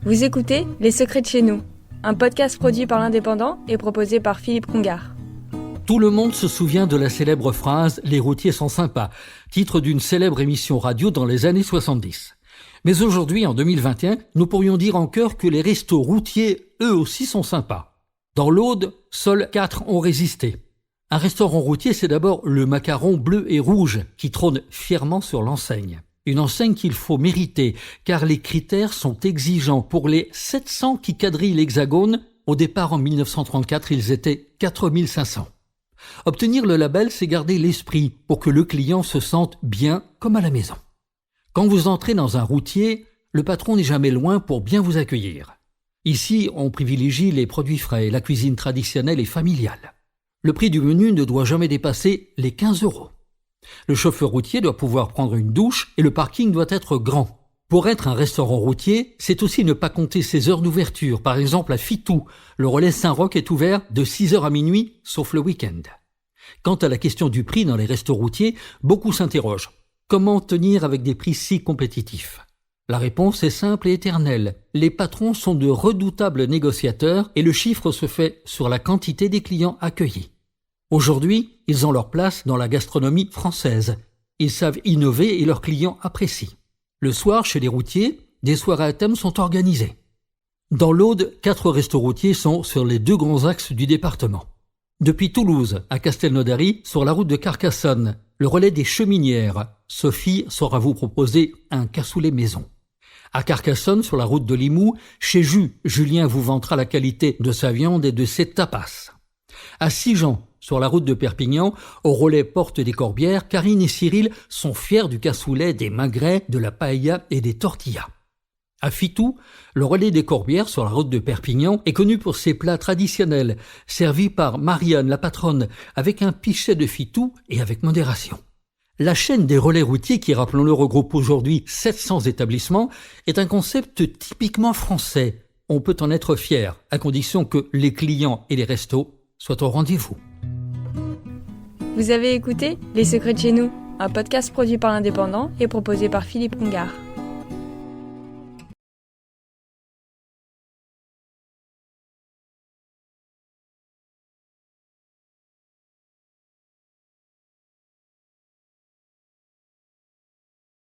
Vous écoutez Les Secrets de chez nous, un podcast produit par l'Indépendant et proposé par Philippe Congar. Tout le monde se souvient de la célèbre phrase « Les routiers sont sympas », titre d'une célèbre émission radio dans les années 70. Mais aujourd'hui, en 2021, nous pourrions dire en chœur que les restos routiers, eux aussi, sont sympas. Dans l'Aude, seuls 4 ont résisté. Un restaurant routier, c'est d'abord le macaron bleu et rouge qui trône fièrement sur l'enseigne. Une enseigne qu'il faut mériter, car les critères sont exigeants. Pour les 700 qui quadrillent l'Hexagone, au départ en 1934, ils étaient 4500. Obtenir le label, c'est garder l'esprit pour que le client se sente bien comme à la maison. Quand vous entrez dans un routier, le patron n'est jamais loin pour bien vous accueillir. Ici, on privilégie les produits frais, la cuisine traditionnelle et familiale. Le prix du menu ne doit jamais dépasser les 15 €. Le chauffeur routier doit pouvoir prendre une douche et le parking doit être grand. Pour être un restaurant routier, c'est aussi ne pas compter ses heures d'ouverture. Par exemple, à Fitou, le relais Saint-Roch est ouvert de 6h à minuit, sauf le week-end. Quant à la question du prix dans les restos routiers, beaucoup s'interrogent. Comment tenir avec des prix si compétitifs ? La réponse est simple et éternelle. Les patrons sont de redoutables négociateurs et le chiffre se fait sur la quantité des clients accueillis. Aujourd'hui, ils ont leur place dans la gastronomie française. Ils savent innover et leurs clients apprécient. Le soir, chez les routiers, des soirées à thème sont organisées. Dans l'Aude, 4 restos routiers sont sur les 2 grands axes du département. Depuis Toulouse, à Castelnaudary, sur la route de Carcassonne, le relais des Cheminières, Sophie saura vous proposer un cassoulet maison. À Carcassonne, sur la route de Limoux, chez Jus, Julien vous vantera la qualité de sa viande et de ses tapas. À Sigean, sur la route de Perpignan, au relais Porte des Corbières, Karine et Cyril sont fiers du cassoulet, des magrets, de la paella et des tortillas. À Fitou, le relais des Corbières sur la route de Perpignan est connu pour ses plats traditionnels, servis par Marianne, la patronne, avec un pichet de Fitou et avec modération. La chaîne des relais routiers, qui rappelons-le regroupe aujourd'hui 700 établissements, est un concept typiquement français. On peut en être fier, à condition que les clients et les restos soient au rendez-vous. Vous avez écouté Les Secrets de chez nous, un podcast produit par l'Indépendant et proposé par Philippe Congar.